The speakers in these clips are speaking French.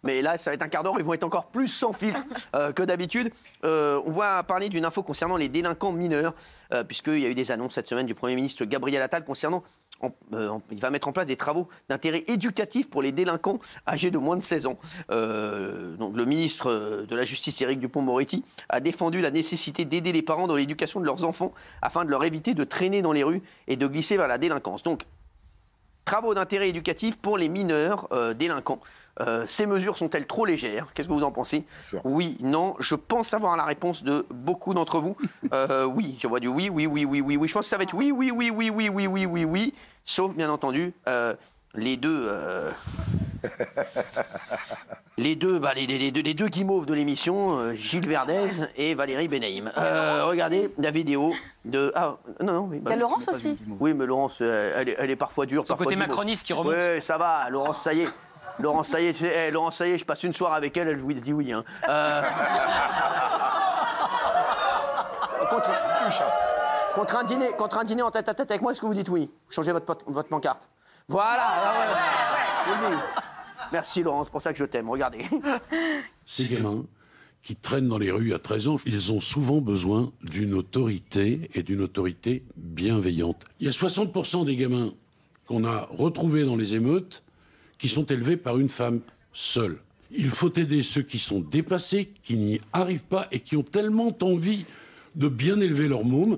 Mais là, ça va être un quart d'heure, ils vont être encore plus sans filtre que d'habitude. On va parler d'une info concernant les délinquants mineurs, puisqu'il y a eu des annonces cette semaine du Premier ministre Gabriel Attal concernant... il va mettre en place des travaux d'intérêt éducatif pour les délinquants âgés de moins de 16 ans. Donc, le ministre de la Justice, Éric Dupond-Moretti, a défendu la nécessité d'aider les parents dans l'éducation de leurs enfants afin de leur éviter de traîner dans les rues et de glisser vers la délinquance. Donc, travaux d'intérêt éducatif pour les mineurs délinquants. Ces mesures sont-elles trop légères? Qu'est-ce que vous en pensez? Oui, non. Je pense avoir la réponse de beaucoup d'entre vous. Oui, je vois du oui. Je pense que ça va être oui. Sauf, bien entendu, les deux... les deux guimauves de l'émission, Gilles Verdez et Valérie Benaïm. Regardez la vidéo de... Ah, non. Mais, il y a Laurence aussi. Oui, mais Laurence, elle est parfois dure. Son côté macroniste qui remonte. Oui, ça va, Laurence, ça y est. Laurence, ça y est, Laurence, ça y est, je passe une soirée avec elle, elle vous dit oui. Hein. Contre un dîner en tête-à-tête avec moi, est-ce que vous dites oui? Vous changez votre pancarte. Voilà. Ouais. Merci Laurence, c'est pour ça que je t'aime, regardez. Ces gamins qui traînent dans les rues à 13 ans, ils ont souvent besoin d'une autorité et d'une autorité bienveillante. Il y a 60% des gamins qu'on a retrouvés dans les émeutes qui sont élevés par une femme seule. Il faut aider ceux qui sont dépassés, qui n'y arrivent pas et qui ont tellement envie de bien élever leur môme.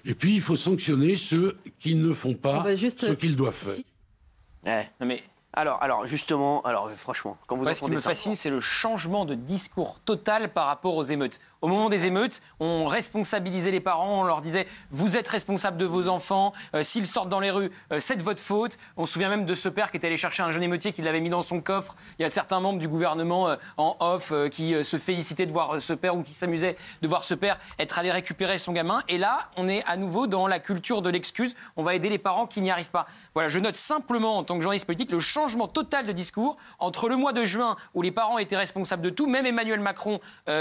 Et puis, il faut sanctionner ceux qui ne font pas ce qu'ils doivent faire. Mais... Alors, justement, franchement, quand vous entendez ce qui me fascine, c'est le changement de discours total par rapport aux émeutes. Au moment des émeutes, on responsabilisait les parents, on leur disait « vous êtes responsables de vos enfants, s'ils sortent dans les rues, c'est de votre faute ». On se souvient même de ce père qui était allé chercher un jeune émeutier, qui l'avait mis dans son coffre. Il y a certains membres du gouvernement en off qui se félicitaient de voir ce père ou qui s'amusaient de voir ce père être allé récupérer son gamin. Et là, on est à nouveau dans la culture de l'excuse. On va aider les parents qui n'y arrivent pas. Voilà, je note simplement, en tant que journaliste politique, le changement total de discours entre le mois de juin où les parents étaient responsables de tout, même Emmanuel Macron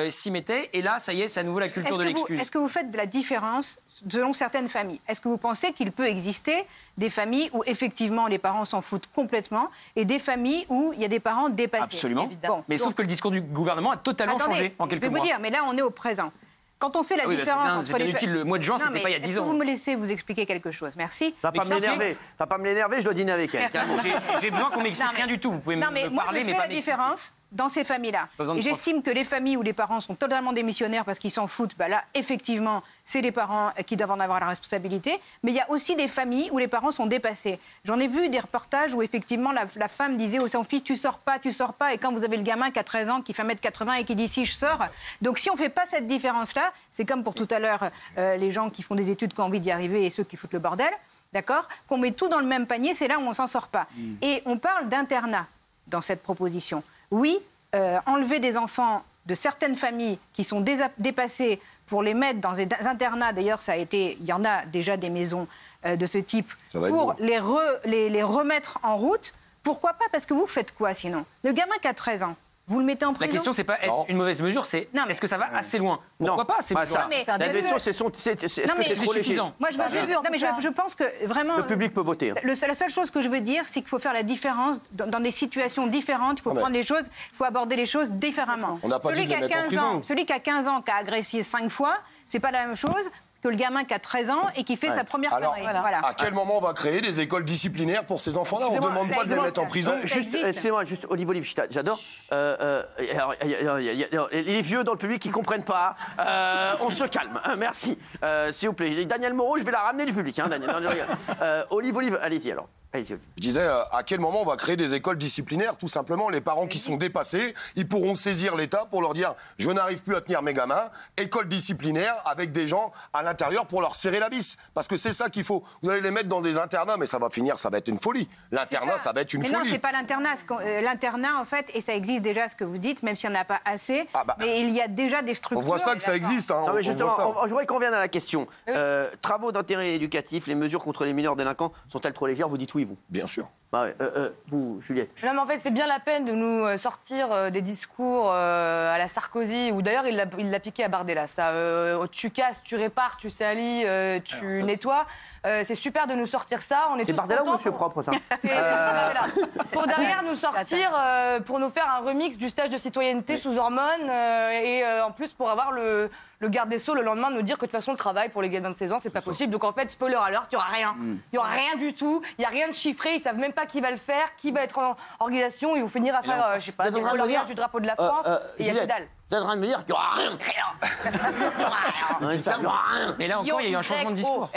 s'y mettait, et là, ça y est, c'est à nouveau la culture de l'excuse. Est-ce que vous faites de la différence selon certaines familles? Est-ce que vous pensez qu'il peut exister des familles où effectivement les parents s'en foutent complètement et des familles où il y a des parents dépassés? Absolument. Mais sauf que le discours du gouvernement a totalement changé en quelques mois. Je vais vous dire, mais là on est au présent. Quand on fait la différence entre les... Le mois de juin, c'était pas il y a 10 ans. Est-ce que vous me laissez vous expliquer quelque chose? Merci. Ça va pas me l'énerver, je dois dîner avec elle. J'ai besoin qu'on m'explique rien du tout. Vous pouvez me parler, mais pas m'expliquer. Moi, je fais la différence dans ces familles-là. Et j'estime que les familles où les parents sont totalement démissionnaires parce qu'ils s'en foutent, là, effectivement, c'est les parents qui doivent en avoir la responsabilité. Mais il y a aussi des familles où les parents sont dépassés. J'en ai vu des reportages où, effectivement, la femme disait à son fils, tu sors pas. Et quand vous avez le gamin qui a 13 ans, qui fait 1m80 et qui dit, si, je sors. Donc, si on fait pas cette différence-là, c'est comme pour tout à l'heure, les gens qui font des études, qui ont envie d'y arriver et ceux qui foutent le bordel, d'accord? Qu'on met tout dans le même panier, c'est là où on s'en sort pas. Et on parle d'internat dans cette proposition. Oui, enlever des enfants de certaines familles qui sont dépassées pour les mettre dans des internats, d'ailleurs, il y en a déjà des maisons de ce type, pour les remettre en route. Pourquoi pas? Parce que vous faites quoi sinon? Le gamin qui a 13 ans, vous le mettez en prison? La question, c'est pas est-ce une mauvaise mesure, c'est est-ce que ça va assez loin? Pourquoi pas? C'est ça. La question, c'est suffisant. Moi, je pense que vraiment... Le public peut voter. La seule chose que je veux dire, c'est qu'il faut faire la différence dans des situations différentes. Il faut prendre les choses, il faut aborder les choses différemment. On n'a pas dit de le mettre en prison. Celui qui a 15 ans, qui a agressé 5 fois, c'est pas la même chose que le gamin qui a 13 ans et qui fait sa première connerie. Voilà. À quel moment on va créer des écoles disciplinaires pour ces enfants-là? On ne demande pas de les mettre en prison. Excusez-moi, juste Olive, j'adore. Les vieux dans le public qui ne comprennent pas. On se calme, merci. S'il vous plaît. Daniel Moreau, je vais la ramener du public. Olive, allez-y alors. Je disais, à quel moment on va créer des écoles disciplinaires? Tout simplement, les parents qui sont dépassés, ils pourront saisir l'État pour leur dire « je n'arrive plus à tenir mes gamins », école disciplinaire avec des gens à l'intérieur pour leur serrer la vis. Parce que c'est ça qu'il faut. Vous allez les mettre dans des internats, mais ça va finir, ça va être une folie. L'internat, ça va être une folie. Non, c'est pas l'internat. L'internat, en fait, et ça existe déjà, ce que vous dites, même s'il n'y en a pas assez, mais il y a déjà des structures... On voit ça que ça existe. Hein, non, mais justement, je voudrais qu'on revienne à la question. Travaux d'intérêt éducatif, les mesures contre les mineurs délinquants sont-elles trop légères? Vous dites oui, vous? Bien sûr. Bah ouais. Vous, Juliette. Non, mais en fait, c'est bien la peine de nous sortir des discours à la Sarkozy, ou d'ailleurs, il l'a piqué à Bardella. Ça, tu casses, tu répares, tu salis, tu nettoies. C'est super de nous sortir ça. C'est Bardella ou Monsieur Propre, ça? C'est Bardella. Pour derrière nous sortir, pour nous faire un remix du stage de citoyenneté sous hormones, et en plus pour avoir le garde des Sceaux le lendemain de nous dire que de toute façon le travail pour les gars de 26 ans c'est pas possible. Donc en fait, spoiler alert, il n'y aura rien. Il n'y aura rien du tout. Il n'y a rien de chiffré. Ils savent même pas qui va le faire, qui va être en organisation. Ils vont finir à faire, je sais pas, des coloriages du drapeau de la France. Et il y a que dalle. Vous êtes en train de me dire qu'il n'y aura rien. Il n'y aura rien. Mais là encore, il y a eu un changement de discours.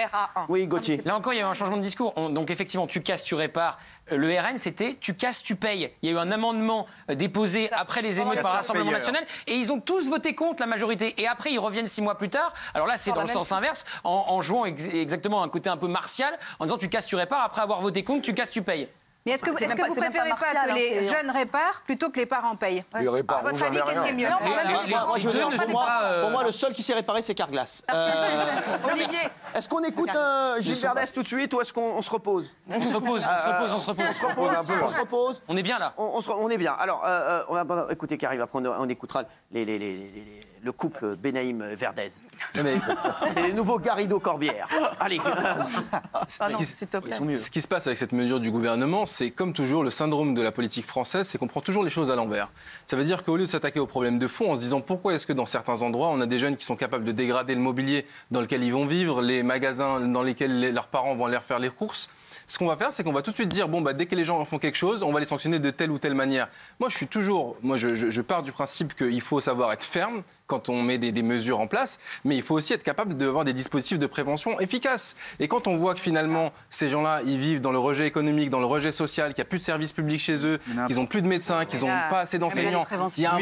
Oui, Gauthier. Là encore, il y a eu un changement de discours. Donc effectivement, tu casses, tu répares. Le RN, c'était tu casses, tu payes. Il y a eu un amendement déposé après les émeutes par l'Assemblée nationale et ils ont tous voté contre, la majorité. Et après, ils reviennent 6 mois plus tard. Alors là, c'est dans le sens inverse, en jouant exactement un côté un peu martial, en disant tu casses, tu répares. Après avoir voté contre, tu casses, tu payes. Mais est-ce que vous préférez pas que les jeunes réparent plutôt que les parents payent? Les réparent, à votre avis, qu'est-ce qui est mieux? Pour moi, le seul qui s'est réparé, c'est Carglass. Olivier. Est-ce qu'on écoute Gilles Verdez tout de suite ou est-ce qu'on se repose? On se repose. On se repose. On est bien là. On est bien. Alors, écoutez, Carrie, après on écoutera le couple Benaïm-Verdez. C'est les nouveaux Garrido-Corbière. Allez. Ce qui se passe avec cette mesure du gouvernement, c'est comme toujours le syndrome de la politique française, c'est qu'on prend toujours les choses à l'envers. Ça veut dire qu'au lieu de s'attaquer aux problèmes de fond en se disant pourquoi est-ce que dans certains endroits on a des jeunes qui sont capables de dégrader le mobilier dans lequel ils vont vivre, les magasins dans lesquels leurs parents vont aller faire les courses, ce qu'on va faire, c'est qu'on va tout de suite dire dès que les gens font quelque chose, on va les sanctionner de telle ou telle manière. Moi, je pars du principe qu'il faut savoir être ferme quand on met des mesures en place, mais il faut aussi être capable d'avoir des dispositifs de prévention efficaces. Et quand on voit que finalement, ces gens-là, ils vivent dans le rejet économique, dans le rejet social, qu'il n'y a plus de services publics chez eux, qu'ils n'ont plus de médecins, qu'ils n'ont pas assez d'enseignants, il y a un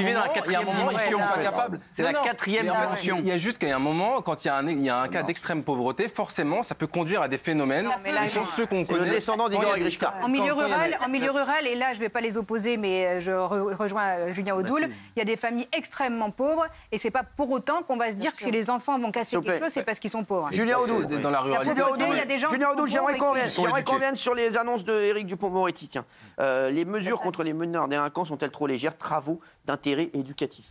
moment, il faut qu'on soit capable. C'est la quatrième dimension. Il y a juste qu'il y a un moment, quand il y a un cas d'extrême pauvreté, forcément, ça peut conduire à des phénomènes qui sont ceux qu'on connaît. Le descendant d'Igor Grishka. En milieu rural, et là je ne vais pas les opposer, mais je rejoins Julien Audoul, il y a des familles extrêmement pauvres et c'est pas pour autant qu'on va se dire que si les enfants vont casser quelque chose, c'est parce qu'ils sont pauvres. Julien Audoul. Dans la ruralité. Julien Audoul, j'aimerais qu'on vienne sur les annonces d'Éric Dupond-Moretti. Tiens, les mesures contre les meneurs délinquants sont-elles trop légères? Travaux d'intérêt éducatif.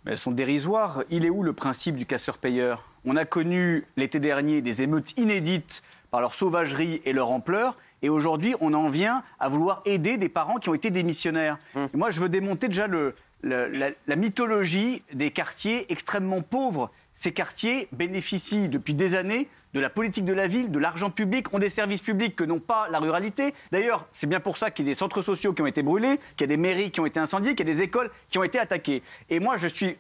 Mais elles sont dérisoires. Il est où le principe du casseur-payeur? On a connu l'été dernier des émeutes inédites par leur sauvagerie et leur ampleur. Et aujourd'hui, on en vient à vouloir aider des parents qui ont été démissionnaires. Et moi, je veux démonter déjà la mythologie des quartiers extrêmement pauvres. Ces quartiers bénéficient depuis des années de la politique de la ville, de l'argent public, ont des services publics que n'ont pas la ruralité. D'ailleurs, c'est bien pour ça qu'il y a des centres sociaux qui ont été brûlés, qu'il y a des mairies qui ont été incendiées, qu'il y a des écoles qui ont été attaquées. Et moi, je suis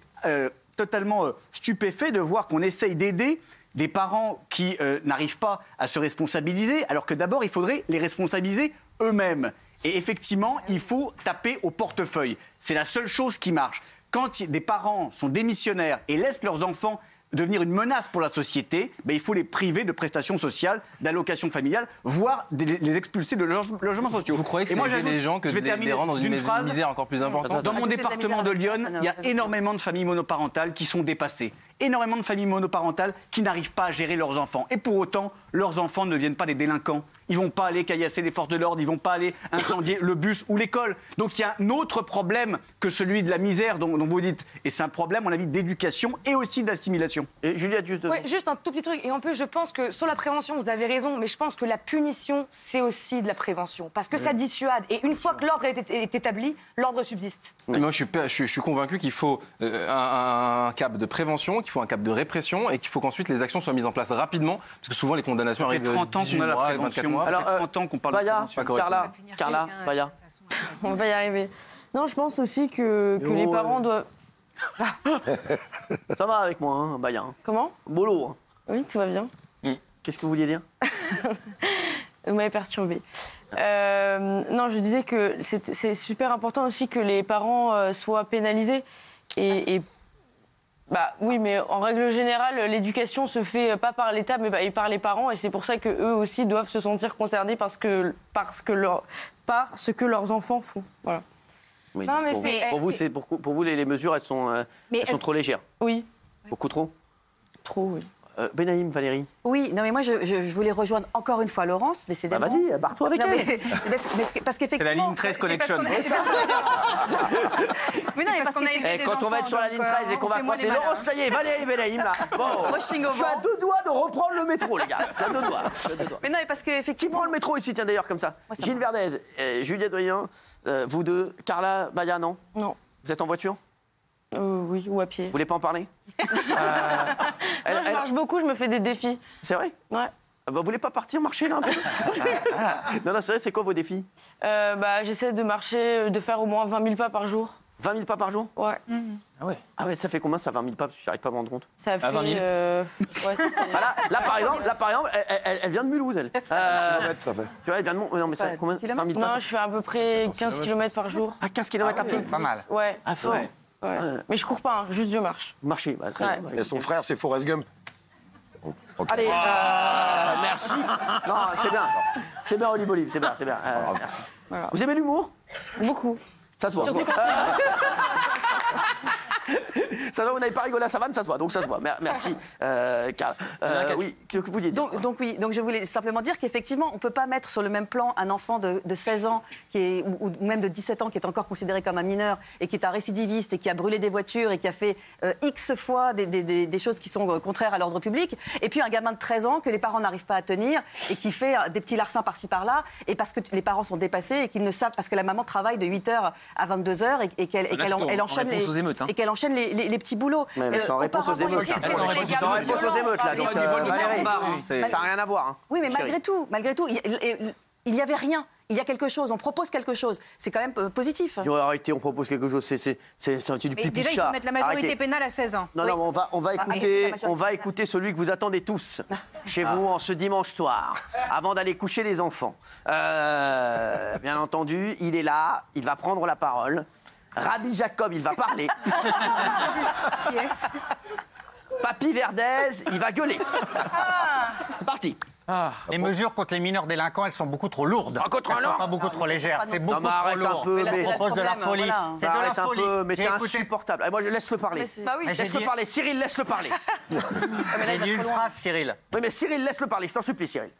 totalement stupéfait de voir qu'on essaye d'aider des parents qui n'arrivent pas à se responsabiliser, alors que d'abord, il faudrait les responsabiliser eux-mêmes. Et effectivement, il faut taper au portefeuille. C'est la seule chose qui marche. Quand des parents sont démissionnaires et laissent leurs enfants devenir une menace pour la société, il faut les priver de prestations sociales, d'allocations familiales, voire les expulser de logements sociaux. Vous croyez que c'est aider les gens que de les rendre dans une misère encore plus importante? Dans mon département de Lyon, il y a énormément de familles monoparentales qui sont dépassées. Énormément de familles monoparentales qui n'arrivent pas à gérer leurs enfants. Et pour autant, leurs enfants ne deviennent pas des délinquants. Ils ne vont pas aller caillasser les forces de l'ordre, ils ne vont pas aller incendier le bus ou l'école. Donc il y a un autre problème que celui de la misère dont vous dites. Et c'est un problème, à mon avis, d'éducation et aussi d'assimilation. Et Juliette, juste un tout petit truc. Et en plus, je pense que sur la prévention, vous avez raison, mais je pense que la punition, c'est aussi de la prévention. Parce que ça dissuade. Et une fois que l'ordre est établi, l'ordre subsiste. Oui. Moi, je suis convaincu qu'il faut un cap de prévention, qu'il faut un cap de répression et qu'il faut qu'ensuite les actions soient mises en place rapidement. Parce que souvent, les condamnations arrivent 30 ans qu'on a la prévention. Alors, 30 ans qu'on parle de prévention. Carla, Baya. On va y arriver. Non, je pense aussi que les parents doivent... Ça va avec moi, Baya. Comment? Bolo. Oui, tout va bien. Qu'est-ce que vous vouliez dire? Vous m'avez perturbée. Non, je disais que c'est super important aussi que les parents soient pénalisés. Oui, mais en règle générale, l'éducation se fait pas par l'État, mais par les parents. Et c'est pour ça qu'eux aussi doivent se sentir concernés par ce que leurs enfants font. Voilà. Oui, non, mais pour vous, les mesures, elles sont trop légères. Oui. Beaucoup trop? Trop, oui. Benaïm, Valérie. Oui, non mais moi je voulais rejoindre encore une fois Laurence, décidément. Vas-y, barre-toi avec elle. C'est Parce qu'effectivement... la ligne 13 connection. Mais non, mais parce qu'on a Et quand on va être sur la ligne 13 et qu'on va croiser Laurence, ça y est, Valérie Benaïm, là. Bon, je suis à 2 doigts de reprendre le métro, les gars. Je suis à 2 doigts. Mais non, mais parce Qui qu'effectivement... prend le métro ici, tiens, d'ailleurs, comme ça? Gilles Verdez, Juliette Doyen, vous deux, Carla Baya, non? Non. Vous êtes en voiture? Oui, ou à pied. Vous voulez pas en parler? Non, je marche beaucoup, je me fais des défis. C'est vrai? Ouais. Vous voulez pas partir marcher, là, un peu? Non, c'est vrai, c'est quoi vos défis? J'essaie de marcher, de faire au moins 20 000 pas par jour. 20 000 pas par jour? Ouais. Ah ouais, ça fait combien, ça, 20 000 pas? Parce que j'arrive pas à me rendre compte. Ça fait... 20 000. Ouais, ça fait... Là, par exemple, elle vient de Mulhouse, elle. Ça fait. Tu vois, elle vient de Non, mais ça, combien? 20 000 pas? Non, je fais à peu près 15 km par jour. Ah, 15 km à pied? Pas mal. Ouais. Ah, fort. Ouais. Mais je cours pas, juste je marche. Marcher, bah, très bien. Et son frère, c'est Forrest Gump. Ok. Allez, merci. Non, c'est bien. C'est bien, Olive Olive, c'est bien, merci. Voilà. Vous aimez l'humour? Beaucoup. Ça se voit. Ça se voit, vous n'avez pas rigolé à Savane, ça se voit, donc ça se voit. Merci, Carl. Oui, qu'est-ce que vous vouliez dire? Donc je voulais simplement dire qu'effectivement, on ne peut pas mettre sur le même plan un enfant de 16 ans ou même de 17 ans qui est encore considéré comme un mineur et qui est un récidiviste et qui a brûlé des voitures et qui a fait X fois des choses qui sont contraires à l'ordre public, et puis un gamin de 13 ans que les parents n'arrivent pas à tenir et qui fait des petits larcins par-ci par-là, et parce que les parents sont dépassés et qu'ils ne savent, parce que la maman travaille de 8h à 22h et qu'elle enchaîne les petits boulots. Mais c'est en réponse aux émeutes. C'est en réponse aux émeutes, là. Donc, Valérie, ça n'a rien à voir. Oui, mais malgré tout, il n'y avait rien. Il y a quelque chose, on propose quelque chose. C'est quand même positif. Arrêtez, on propose quelque chose. C'est un du pipi déjà, il faut mettre la majorité pénale à 16 ans. Non, on va écouter celui que vous attendez tous chez vous en ce dimanche soir, avant d'aller coucher les enfants. Bien entendu, il est là, il va prendre la parole. Rabbi Jacob, il va parler. Papy Verdez, il va gueuler. C'est parti. Les mesures contre les mineurs délinquants, elles sont beaucoup trop lourdes. Elles sont pas beaucoup trop légères. C'est beaucoup trop lourd. On propose de la folie. C'est de la folie. Mais t'es insupportable. Moi, je laisse le parler. Laisse-le parler. Cyril, laisse-le parler. J'ai dit une phrase, Cyril. Oui, mais Cyril, laisse-le parler. Je t'en supplie, Cyril.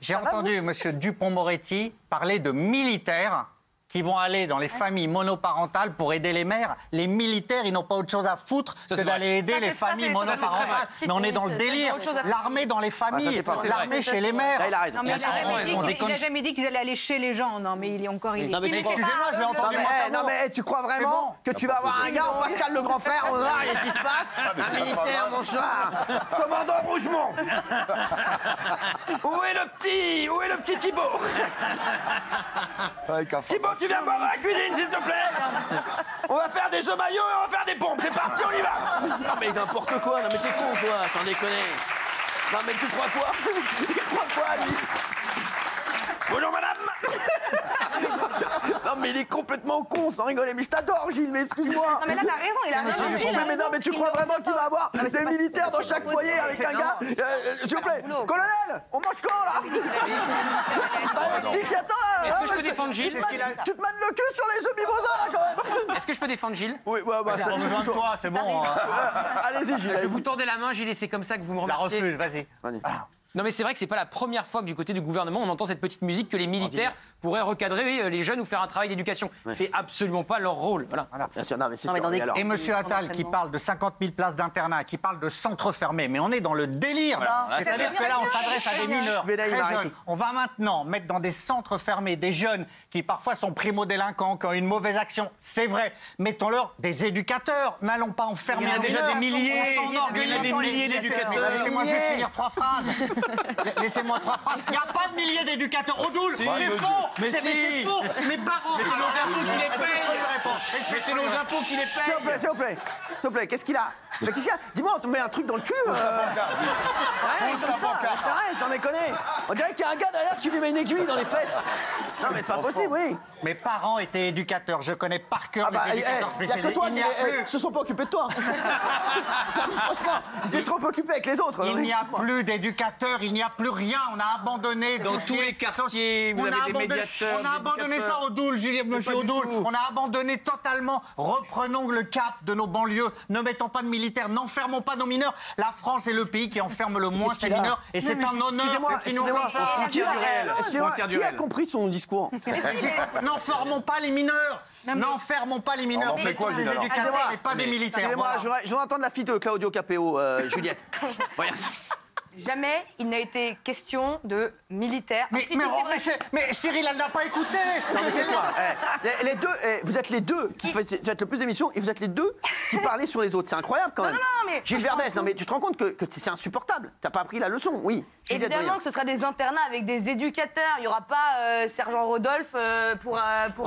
J'ai entendu M. Dupond-Moretti parler de militaires qui vont aller dans les familles monoparentales pour aider les mères. Les militaires, ils n'ont pas autre chose à foutre que d'aller aider les familles monoparentales. Mais on est dans le délire. L'armée dans les familles, c'est l'armée chez les mères. Là, il a raison. Non, mais il n'a jamais dit qu'ils allaient aller chez les gens. Non, mais il est encore... Non, mais excusez-moi, je l'ai entendu. Non, mais tu crois vraiment que tu vas avoir un gars en Pascal le grand frère, on va voir ce qui se passe? Un militaire, bonsoir. Commandant Rougemont. Où est le petit Thibaut? Thibaut, tu viens boire dans la cuisine, s'il te plaît. On va faire des œufs maillots et on va faire des pompes. C'est parti, on y va. Non, mais n'importe quoi. Non, mais t'es con, toi. T'en déconnes. Non, mais tu crois quoi? Tu crois quoi, lui? Bonjour, madame. Non, mais il est complètement con, sans rigoler. Mais je t'adore, Gilles, mais excuse-moi. Non, mais là, t'as raison, il a raison. Mais non, mais tu crois vraiment qu'il va avoir des militaires dans chaque foyer avec un gars? S'il vous plaît, colonel, on mange quand, là? Dis qui attend, là. Est-ce que je peux défendre Gilles? Tu te mannes le cul sur les œufs mimosa, là, quand même. Est-ce que je peux défendre Gilles? Oui, bah, ça, On besoin de toi, c'est bon. Allez-y, Gilles. Je vous tendais la main, Gilles, et c'est comme ça que vous me La remerciez. refuse, vas-y. Non, mais c'est vrai que c'est pas la première fois que du côté du gouvernement, on entend cette petite musique que les militaires pourraient recadrer les jeunes ou faire un travail d'éducation. C'est absolument pas leur rôle. Voilà. Et M. Attal qui parle de 50 000 places d'internat, qui parle de centres fermés, mais on est dans le délire. C'est-à-dire que là, on s'adresse à des mineurs très jeunes. On va maintenant mettre dans des centres fermés des jeunes qui parfois sont primo-délinquants, qui ont une mauvaise action. C'est vrai. Mettons-leur des éducateurs. N'allons pas enfermer les mineurs. Il y a déjà des milliers d'éducateurs. Laissez-moi juste finir 3 phrases. Laissez-moi 3 phrases. Il n'y a pas de milliers d'éducateurs. Odoul, c'est faux. Mais c'est faux. Mes parents. Mais c'est nos impôts qui les payent. Mais c'est nos impôts qui les payent. S'il vous plaît, qu'est-ce qu'il a? Dis-moi, on te met un truc dans le cul. Rien, comme ça. C'est rien, sans déconner. On dirait qu'il y a un gars derrière qui lui met une aiguille dans les fesses. Non, mais c'est pas possible, oui. Mes parents étaient éducateurs. Je connais par cœur les éducateurs Il n'y a que toi qui se sont pas occupés de toi. Franchement, ils s'est trop occupés avec les autres. Il n'y a plus d'éducateurs, il n'y a plus rien. On a abandonné dans tous les quartiers. Vous avez des médiateurs. On a abandonné ça, Odoul, monsieur Odoul. On a abandonné totalement. Reprenons le cap de nos banlieues. Ne mettons pas de militaires militaires. N'enfermons pas nos mineurs. La France est le pays qui enferme le moins ses mineurs. Et c'est un honneur. Qui a compris son discours? N'enfermons pas les mineurs. N'enfermons pas les mineurs. On en fait quoi, des éducateurs et pas des militaires. Excusez-moi, je veux entendre la fille de Claudio Capéo, Juliette. Jamais il n'a été question de militaire. Mais Cyril, elle n'a pas écouté. Non, mais c'est quoi les deux, vous êtes les deux qui faites le plus d'émissions et vous êtes les deux qui parlez sur les autres. C'est incroyable quand même. Non, mais Gilles Verdès, non mais tu te rends compte que c'est insupportable. T'as pas appris la leçon, oui. Évidemment que ce sera des internats avec des éducateurs. Il n'y aura pas Sergent Rodolphe pour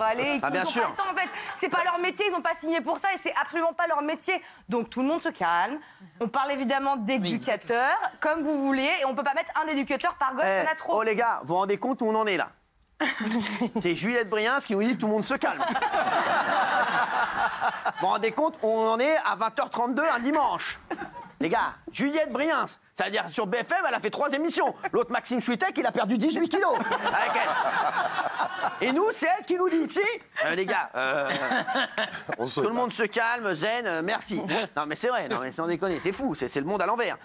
aller. Ah, bien sûr. Pas le temps, en fait. C'est pas leur métier, ils n'ont pas signé pour ça et c'est absolument pas leur métier. Donc tout le monde se calme. On parle évidemment d'éducateurs, comme vous voulez, et on peut pas mettre un éducateur par gosse, il y en a trop. Oh les gars, vous vous rendez compte où on en est là? C'est Juliette Briens qui nous dit que tout le monde se calme. Vous vous rendez compte où on en est à 20h32 un dimanche? Les gars, Juliette Briens, ça veut dire sur BFM, elle a fait 3 émissions. L'autre, Maxime Switek, il a perdu 18 kilos avec elle. Et nous, c'est elle qui nous dit, si les gars, tout le monde se calme, zen, merci. Non mais c'est vrai, non mais sans déconner, c'est fou, c'est le monde à l'envers.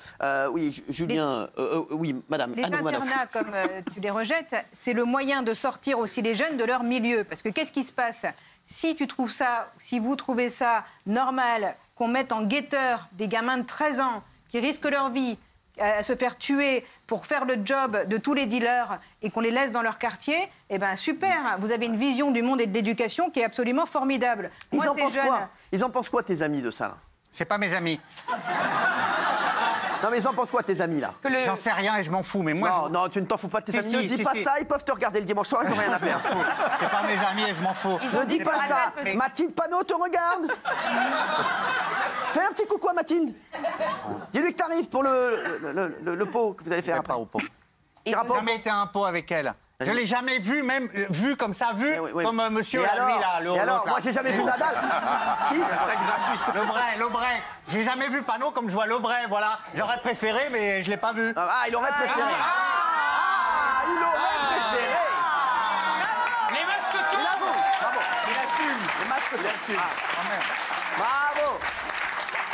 Oui, Julien, oui, madame. Les internats, comme tu les rejettes, c'est le moyen de sortir aussi les jeunes de leur milieu. Parce que qu'est-ce qui se passe? Si tu trouves ça, si vous trouvez ça normal qu'on mette en guetteur des gamins de 13 ans qui risquent leur vie à se faire tuer pour faire le job de tous les dealers et qu'on les laisse dans leur quartier, eh ben super, vous avez une vision du monde et de l'éducation qui est absolument formidable. Ils en pensent quoi tes amis de ça là? C'est pas mes amis. Non mais ils en pensent quoi tes amis là? J'en sais rien et je m'en fous, mais moi... Non, tu ne t'en fous pas de tes amis. Ne dis pas ça, ils peuvent te regarder le dimanche soir, ils n'ont rien à faire. C'est pas mes amis et je m'en fous. Ne dis pas ça. Mathilde Panot te regarde. Fais un petit coucou à Mathilde. Dis-lui que t'arrives pour le pot que vous allez faire après. Pas au pot. J'ai jamais été à un pot avec elle. Je l'ai jamais vu, même vu comme ça, comme monsieur lui là. Et alors, moi j'ai jamais vu Nadal. Qui? Lebray. J'ai jamais vu Panot comme je vois Lebray, voilà. J'aurais préféré, mais je l'ai pas vu. Ah, il aurait préféré. Il aurait préféré. Les masques tout. Bravo. Il assume. Les masques tout. Bravo.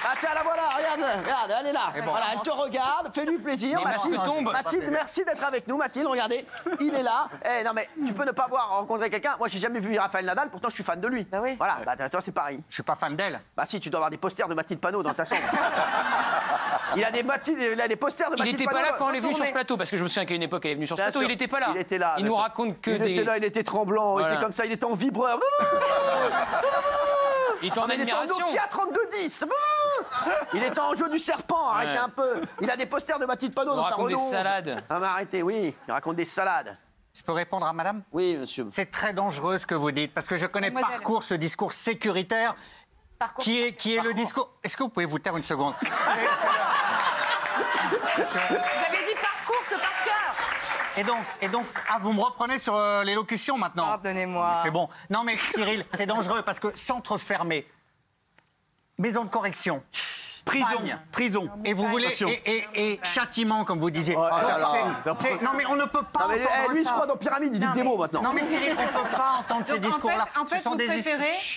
Ah tiens, la voilà, regarde, elle est là. Voilà, elle te regarde, fais-lui plaisir. Mathilde, merci d'être avec nous, Mathilde, regardez, il est là. Non mais, tu peux ne pas avoir rencontré quelqu'un. Moi, j'ai jamais vu Raphaël Nadal, pourtant je suis fan de lui. Bah oui. Voilà, ça c'est pareil. Je suis pas fan d'elle. Bah si, tu dois avoir des posters de Mathilde Panot dans ta chambre. Il a des posters de Mathilde Panot. Il n'était pas là quand elle est venue sur ce plateau, parce que je me souviens qu'à une époque, elle est venue sur ce plateau, il n'était pas là. Il était là. Il nous raconte que des... Il était là, il était tremblant, il était comme ça, il était en vibreur. Il était en admiration. Il était en Nokia 3210. Il était en jeu du serpent, arrêtez un peu. Il a des posters de Mathilde Panot dans sa Renault. Il raconte des salades. Ah mais arrêtez, oui, il raconte des salades. Je peux répondre à madame? Oui, monsieur. C'est très dangereux ce que vous dites, parce que je connais parcours ce discours sécuritaire qui est le discours... Est-ce que vous pouvez vous taire une seconde? Vous avez dit parcours, ce par cœur. Et donc, vous me reprenez sur l'élocution maintenant. Pardonnez-moi. C'est bon. Non mais Cyril, c'est dangereux parce que centre fermé, maison de correction, prison. Et vous voulez et châtiment comme vous disiez. Non mais on ne peut pas entendre ça. Lui, je crois dans Pyramide, il dit des mots maintenant. Non mais Cyril, on ne peut pas entendre ces discours-là. En fait,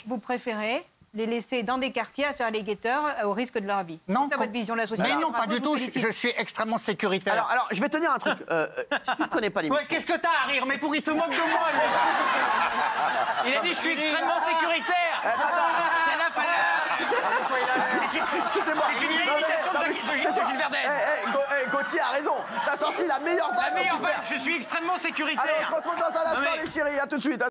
vous préférez les laisser dans des quartiers à faire les guetteurs au risque de leur vie. Non, c'est votre vision de la société. Mais non, pas du tout. Je suis extrêmement sécuritaire. Alors, je vais te dire un truc. Si tu ne connais pas l'émission... Ouais, qu'est-ce que t'as à rire? Mais pour il se moque de moi. Il a dit je suis extrêmement sécuritaire. Celle-là, c'est une réhabilitation de Gilles Verdès. Gauthier a raison. T'as sorti la meilleure vanne. Je suis extrêmement sécuritaire. Allez, on se retrouve dans un instant, les chéris. À tout de suite.